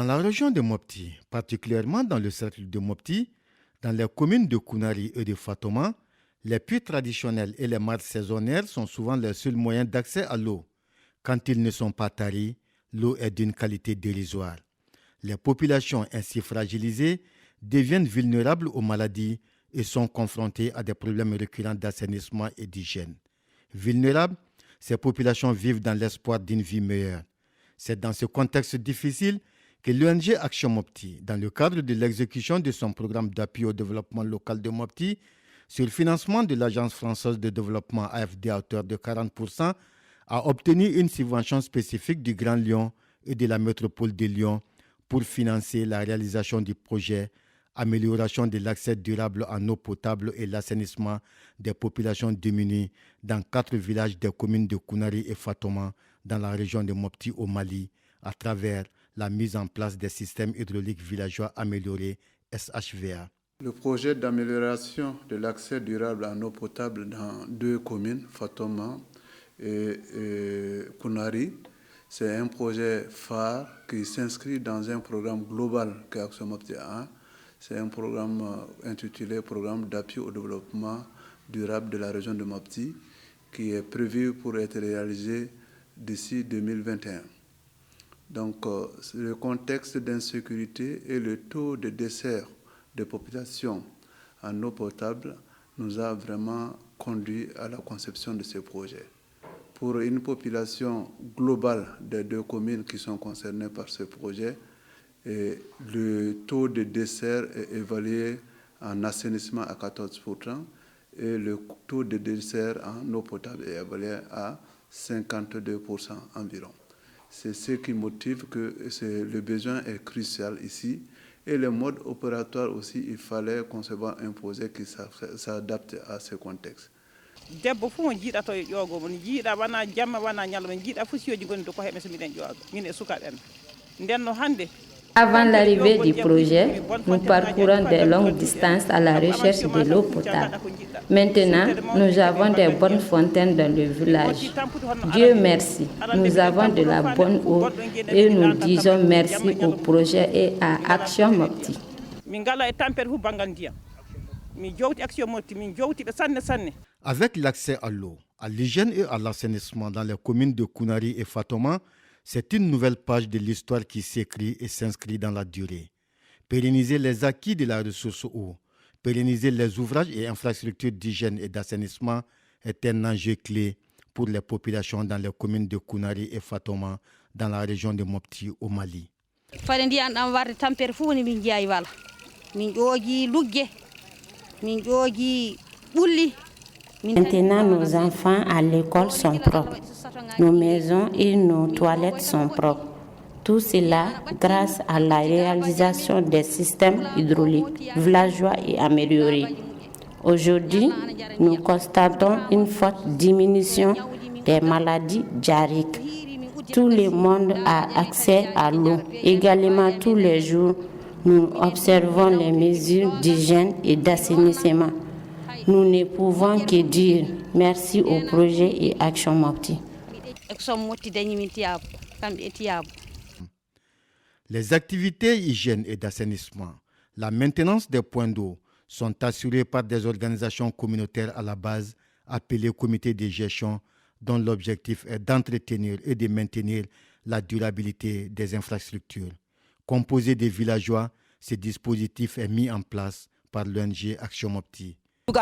la région de Mopti, particulièrement dans le cercle de Mopti, dans les communes de Kounari et de Fatoma, les puits traditionnels et les mares saisonnières sont souvent les seuls moyens d'accès à l'eau. Quand ils ne sont pas taris, l'eau est d'une qualité dérisoire. Les populations ainsi fragilisées deviennent vulnérables aux maladies et sont confrontées à des problèmes récurrents d'assainissement et d'hygiène. Vulnérables, ces populations vivent dans l'espoir d'une vie meilleure. C'est dans ce contexte difficile que l'ONG Action Mopti, dans le cadre de l'exécution de son programme d'appui au développement local de Mopti, sur le financement de l'Agence française de développement AFD à hauteur de 40%, a obtenu une subvention spécifique du Grand Lyon et de la métropole de Lyon pour financer la réalisation du projet amélioration de l'accès durable en eau potable et l'assainissement des populations démunies dans 4 villages des communes de Kounari et Fatoma dans la région de Mopti au Mali à travers la mise en place des systèmes hydrauliques villageois améliorés SHVA. Le projet d'amélioration de l'accès durable en eau potable dans 2 communes, Fatoma et Kounari, c'est un projet phare qui s'inscrit dans un programme global qu'Action Mopti a. C'est un programme intitulé Programme d'appui au développement durable de la région de Mopti qui est prévu pour être réalisé d'ici 2021. Donc, le contexte d'insécurité et le taux de dessert des populations en eau potable nous a vraiment conduit à la conception de ce projet. Pour une population globale des 2 communes qui sont concernées par ce projet, et le taux de dessert est évalué en assainissement à 14% et le taux de dessert en eau potable est évalué à 52% environ. C'est ce qui motive que le besoin est crucial ici. Et le mode opératoire aussi, il fallait concevoir un projet qui s'adapte à ce contexte. Debbo fu mo jiiɗa to e ƴoogo mo jiiɗa wana jamma wana ñalawma jiiɗa fu siyoji goni to ko heɓe so miɗen ƴooga min e sukaɓe en nden no hannde. Avant l'arrivée du projet, nous parcourons de longues distances à la recherche de l'eau potable. Maintenant, nous avons des bonnes fontaines dans le village. Dieu merci, nous avons de la bonne eau et nous disons merci au projet et à Action Mopti. Avec l'accès à l'eau, à l'hygiène et à l'assainissement dans les communes de Kounari et Fatoma, c'est une nouvelle page de l'histoire qui s'écrit et s'inscrit dans la durée. Pérenniser les acquis de la ressource eau, pérenniser les ouvrages et infrastructures d'hygiène et d'assainissement est un enjeu clé pour les populations dans les communes de Kounari et Fatoma dans la région de Mopti au Mali. Maintenant, nos enfants à l'école sont propres. Nos maisons et nos toilettes sont propres. Tout cela grâce à la réalisation des systèmes hydrauliques villageois et améliorés. Aujourd'hui, nous constatons une forte diminution des maladies diarrhéiques. Tout le monde a accès à l'eau. Également, tous les jours, nous observons les mesures d'hygiène et d'assainissement. Nous ne pouvons que dire merci au projet et Action Mopti. Les activités hygiène et d'assainissement, la maintenance des points d'eau sont assurées par des organisations communautaires à la base, appelées comités de gestion, dont l'objectif est d'entretenir et de maintenir la durabilité des infrastructures. Composé des villageois, ce dispositif est mis en place par l'ONG Action Mopti. C'est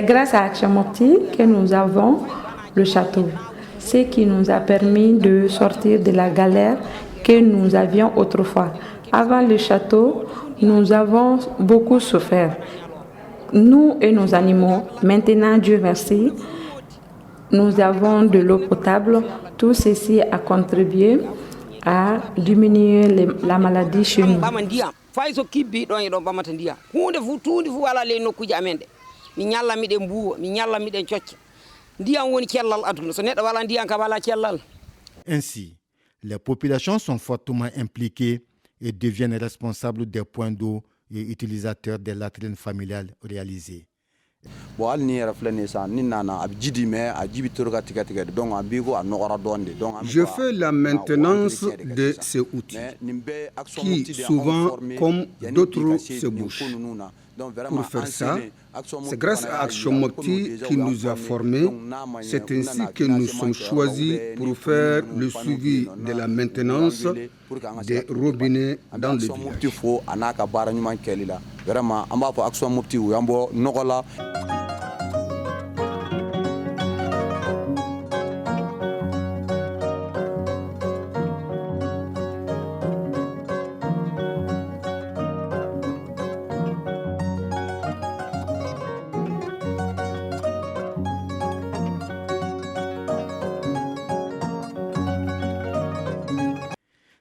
grâce à Action Mopti que nous avons le château, ce qui nous a permis de sortir de la galère que nous avions autrefois. Avant le château, nous avons beaucoup souffert, nous et nos animaux. Maintenant, Dieu merci, nous avons de l'eau potable. Tout ceci a contribué à diminuer la maladie chez nous. Ainsi, les populations sont fortement impliquées et deviennent responsables des points d'eau et utilisateurs des latrines familiales réalisées. Je fais la maintenance de ces outils qui souvent, comme d'autres, se bouchent. Pour faire ça, c'est grâce à Action Mopti qui nous a formés. C'est ainsi que nous sommes choisis pour faire le suivi de la maintenance des robinets dans le village.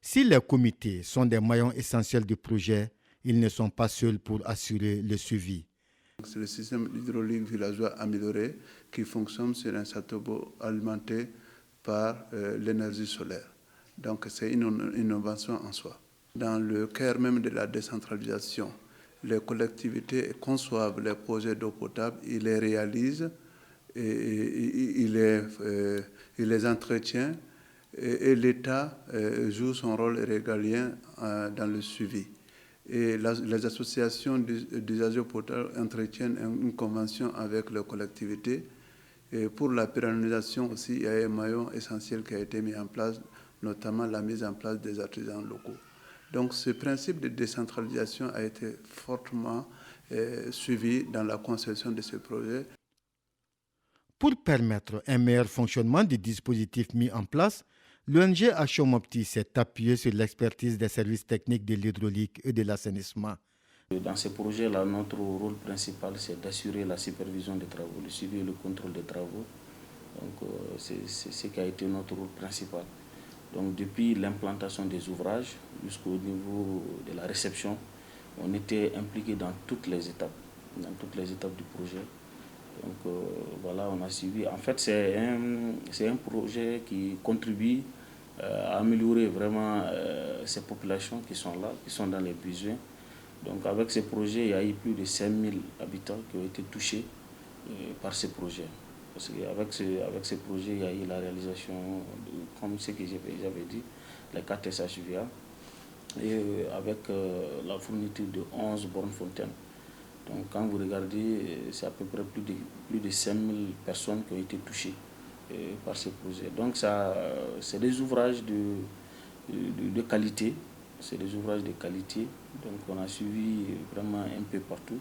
Si les comités sont des maillons essentiels du projet, ils ne sont pas seuls pour assurer le suivi. C'est le système hydraulique villageois amélioré qui fonctionne sur un château alimenté par l'énergie solaire. Donc c'est une innovation en soi. Dans le cœur même de la décentralisation, les collectivités conçoivent les projets d'eau potable, ils les réalisent, ils les entretiennent, et l'État joue son rôle régalien dans le suivi. Et les associations d'usagers potables entretiennent une convention avec les collectivités. Et pour la pérennisation aussi, il y a un maillon essentiel qui a été mis en place, notamment la mise en place des artisans locaux. Donc ce principe de décentralisation a été fortement suivi dans la conception de ce projet. Pour permettre un meilleur fonctionnement du dispositif mis en place, l'ONG Action Mopti s'est appuyé sur l'expertise des services techniques de l'hydraulique et de l'assainissement. Dans ces projets-là, notre rôle principal, c'est d'assurer la supervision des travaux, le suivi et le contrôle des travaux. Donc, c'est ce qui a été notre rôle principal. Donc, depuis l'implantation des ouvrages jusqu'au niveau de la réception, on était impliqué dans toutes les étapes du projet. Donc voilà, on a suivi. En fait, c'est un projet qui contribue à améliorer vraiment ces populations qui sont là, qui sont dans les besoins. Donc avec ce projet, il y a eu plus de 5000 habitants qui ont été touchés par ce projet. Parce qu'avec ce projet, il y a eu la réalisation, comme ce que j'avais dit, les 4 SHVA, et avec la fourniture de 11 bornes fontaines. Donc quand vous regardez, c'est à peu près plus de 5000 personnes qui ont été touchées par ce projet. Donc c'est des ouvrages de qualité. C'est des ouvrages de qualité. Donc on a suivi vraiment un peu partout.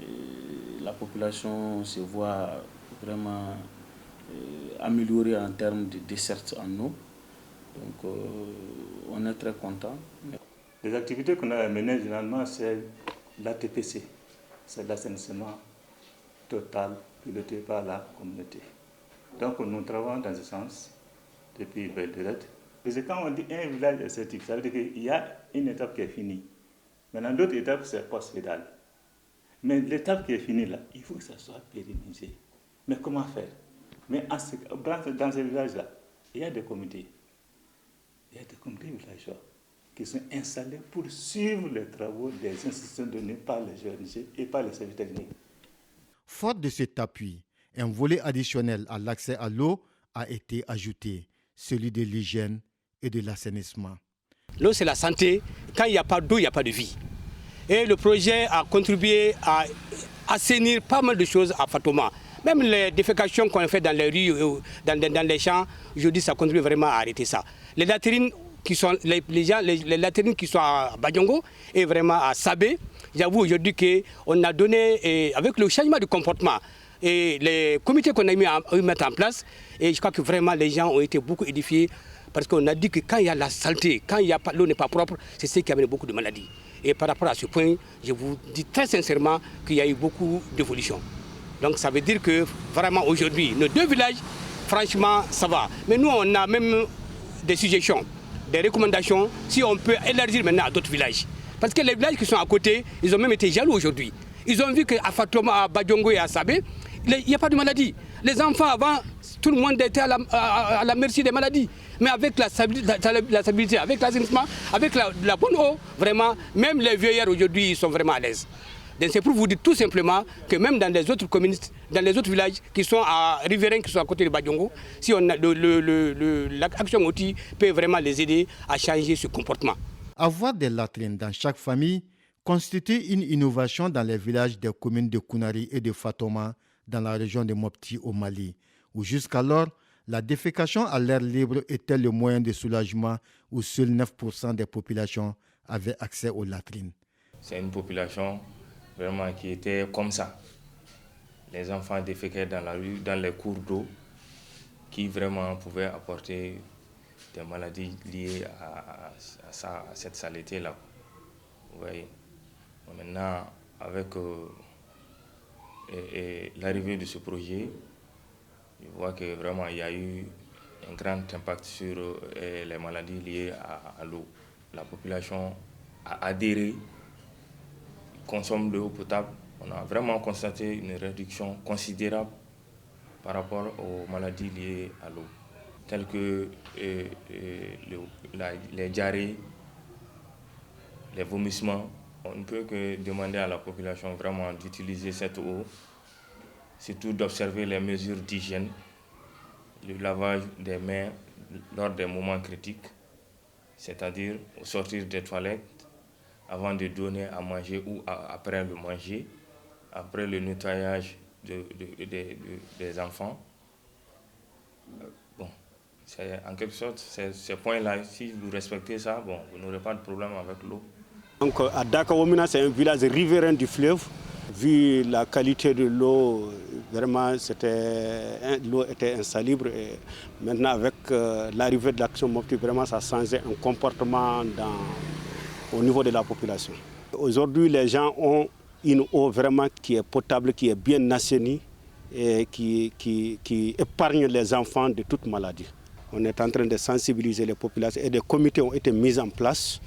Et la population se voit vraiment améliorée en termes de desserte en eau. Donc on est très content. Les activités qu'on a menées généralement, c'est l'ATPC. C'est l'assainissement total piloté par la communauté. Donc nous travaillons dans ce sens depuis belle durée. Parce que quand on dit un village esthétique, ça veut dire qu'il y a une étape qui est finie. Maintenant, l'autre étape, c'est post-fédal. Mais l'étape qui est finie là, il faut que ça soit pérennisé. Mais comment faire? Mais dans ces villages-là, il y a des comités. Il y a des comités villageois qui sont installés pour suivre les travaux des institutions données par les ONG et par les services techniques. Fort de cet appui, un volet additionnel à l'accès à l'eau a été ajouté, celui de l'hygiène et de l'assainissement. L'eau, c'est la santé. Quand il n'y a pas d'eau, il n'y a pas de vie. Et le projet a contribué à assainir pas mal de choses à Fatouma. Même les défécations qu'on fait dans les rues, dans les champs, aujourd'hui, ça contribue vraiment à arrêter ça. Les latrines qui sont, les latrines qui sont à Badiongo et vraiment à Sabé, j'avoue aujourd'hui qu'on a donné, avec le changement de comportement, et les comités qu'on a mis à mettre en place, et je crois que vraiment les gens ont été beaucoup édifiés parce qu'on a dit que quand il y a la saleté, quand l'eau n'est pas propre, c'est ce qui amène beaucoup de maladies. Et par rapport à ce point, je vous dis très sincèrement qu'il y a eu beaucoup d'évolution. Donc ça veut dire que vraiment aujourd'hui, nos deux villages, franchement, ça va. Mais nous, on a même des suggestions, des recommandations, si on peut élargir maintenant à d'autres villages. Parce que les villages qui sont à côté, ils ont même été jaloux aujourd'hui. Ils ont vu qu'à Fatouma, à Badiongo et à Sabé, il n'y a pas de maladie. Les enfants avant, tout le monde était à la merci des maladies. Mais avec la stabilité, avec l'assainissement, avec la bonne eau, vraiment, même les vieillards aujourd'hui, ils sont vraiment à l'aise. Donc c'est pour vous dire tout simplement que même dans les autres communes, dans les autres villages qui sont à riverains, qui sont à côté de Badiongo, si on a l'action outil peut vraiment les aider à changer ce comportement. Avoir des latrines dans chaque famille constitue une innovation dans les villages des communes de Kounari et de Fatoma dans la région de Mopti au Mali, où jusqu'alors, la défécation à l'air libre était le moyen de soulagement où seuls 9% des populations avaient accès aux latrines. C'est une population vraiment qui était comme ça. Les enfants déféquaient dans la rue, dans les cours d'eau, qui vraiment pouvaient apporter des maladies liées à cette saleté-là. Vous voyez. Maintenant, avec l'arrivée de ce projet, je vois que vraiment il y a eu un grand impact sur les maladies liées à l'eau. La population a adhéré, consomme de l'eau potable. On a vraiment constaté une réduction considérable par rapport aux maladies liées à l'eau, telles que les diarrhées, les vomissements. On ne peut que demander à la population vraiment d'utiliser cette eau, surtout d'observer les mesures d'hygiène, le lavage des mains lors des moments critiques, c'est-à-dire au sortir des toilettes, avant de donner à manger ou après le manger, après le nettoyage des enfants. Bon, en quelque sorte, ces points-là, si vous respectez ça, bon, vous n'aurez pas de problème avec l'eau. Donc à Dakawomina, c'est un village riverain du fleuve. Vu la qualité de l'eau, vraiment l'eau était insalubre. Et maintenant avec l'arrivée de l'Action Mopti, vraiment ça a changé un comportement au niveau de la population. Aujourd'hui, les gens ont une eau vraiment qui est potable, qui est bien assainie et qui épargne les enfants de toute maladie. On est en train de sensibiliser les populations et des comités ont été mis en place.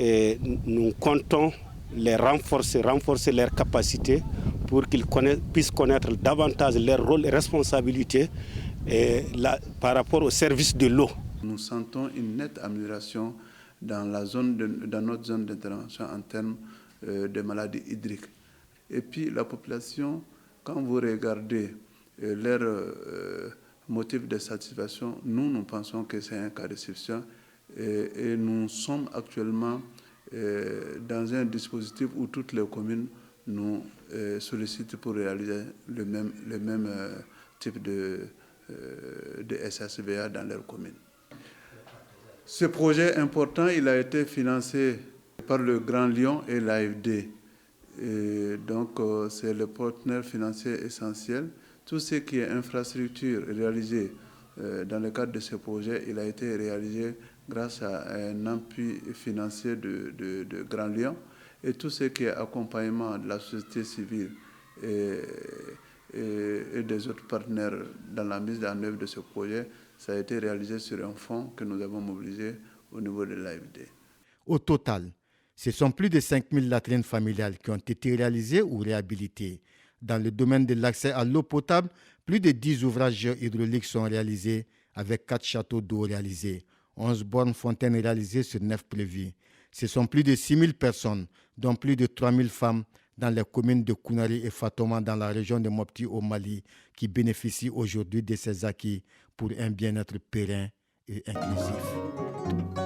Et nous comptons les renforcer leurs capacités pour qu'ils puissent connaître davantage leur rôle et responsabilités par rapport au service de l'eau. Nous sentons une nette amélioration dans notre zone d'intervention en termes de maladies hydriques. Et puis la population, quand vous regardez leur motif de satisfaction, nous pensons que c'est un cas d'exception. Et nous sommes actuellement dans un dispositif où toutes les communes nous sollicitent pour réaliser le même type de SSVA dans leurs communes. Ce projet important, il a été financé par le Grand Lyon et l'AFD. Donc c'est le partenaire financier essentiel. Tout ce qui est infrastructure réalisée dans le cadre de ce projet, il a été réalisé grâce à un appui financier de Grand Lyon, et tout ce qui est accompagnement de la société civile et des autres partenaires dans la mise en œuvre de ce projet, ça a été réalisé sur un fonds que nous avons mobilisé au niveau de l'AFD. Au total, ce sont plus de 5000 latrines familiales qui ont été réalisées ou réhabilitées. Dans le domaine de l'accès à l'eau potable, plus de 10 ouvrages hydrauliques sont réalisés avec 4 châteaux d'eau réalisés. 11 bornes fontaines réalisées sur 9 prévues. Ce sont plus de 6000 personnes, dont plus de 3000 femmes dans les communes de Kounari et Fatoma dans la région de Mopti au Mali qui bénéficient aujourd'hui de ces acquis pour un bien-être périn et inclusif.